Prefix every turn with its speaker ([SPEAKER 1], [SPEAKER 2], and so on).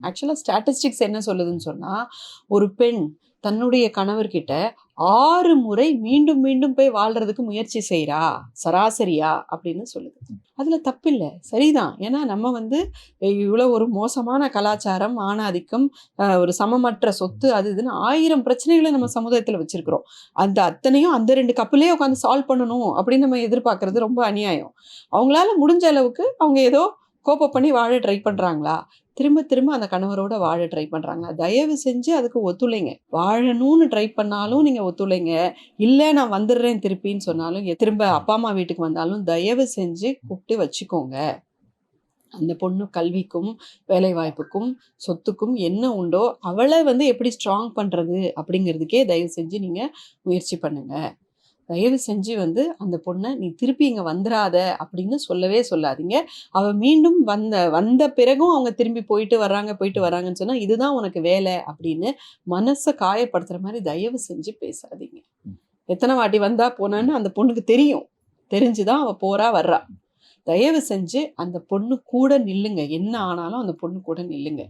[SPEAKER 1] ஆக்சுவலாக ஸ்டாட்டிஸ்டிக்ஸ் என்ன சொல்லுதுன்னு சொன்னால், ஒரு பெண் தன்னுடைய கணவர்கிட்ட 6 முறை மீண்டும் மீண்டும் போய் வாழ்றதுக்கு முயற்சி செய்கிறா சராசரியா அப்படின்னு சொல்லுது. அதில் தப்பில்லை, சரிதான். ஏன்னா நம்ம வந்து இவ்வளோ ஒரு மோசமான கலாச்சாரம், ஆணாதிக்கம், ஒரு சமமற்ற சொத்து, அது இதுன்னு 1000 பிரச்சனைகளை நம்ம சமுதாயத்தில் வச்சுருக்கிறோம். அந்த அத்தனையும் அந்த 2 கப்புலேயே உட்காந்து சால்வ் பண்ணணும் அப்படின்னு நம்ம எதிர்பார்க்கறது ரொம்ப அநியாயம். அவங்களால முடிஞ்ச அளவுக்கு அவங்க ஏதோ கோப்ப பண்ணி வாழ ட்ரை பண்ணுறாங்களா, திரும்ப திரும்ப அந்த கணவரோட வாழ ட்ரை பண்ணுறாங்களா, தயவு செஞ்சு அதுக்கு ஒத்துழைங்க. வாழணும்னு ட்ரை பண்ணாலும் நீங்கள் ஒத்துழைங்க. இல்லை நான் வந்துடுறேன் திருப்பின்னு சொன்னாலும், திரும்ப அப்பா அம்மா வீட்டுக்கு வந்தாலும் தயவு செஞ்சு கூப்பிட்டு வச்சுக்கோங்க. அந்த பொண்ணு கல்விக்கும் வேலை வாய்ப்புக்கும் சொத்துக்கும் என்ன உண்டோ அவளை வந்து எப்படி ஸ்ட்ராங் பண்ணுறது அப்படிங்கிறதுக்கே தயவு செஞ்சு நீங்கள் முயற்சி பண்ணுங்கள். தயவு செஞ்சு வந்து அந்த பொண்ணை நீ திருப்பி இங்கே வந்துடாத அப்படின்னு சொல்லவே சொல்லாதீங்க. அவள் மீண்டும் வந்த பிறகும் அவங்க திரும்பி போயிட்டு வராங்கன்னு சொன்னால் இதுதான் உனக்கு வேலை அப்படின்னு மனசை காயப்படுத்துகிற மாதிரி தயவு செஞ்சு பேசாதீங்க. எத்தனை வாட்டி வந்தா போனான்னு அந்த பொண்ணுக்கு தெரியும். தெரிஞ்சுதான் அவள் போறா வர்றா. தயவு செஞ்சு அந்த பொண்ணு கூட நில்லுங்க. என்ன ஆனாலும் அந்த பொண்ணு கூட நில்லுங்க.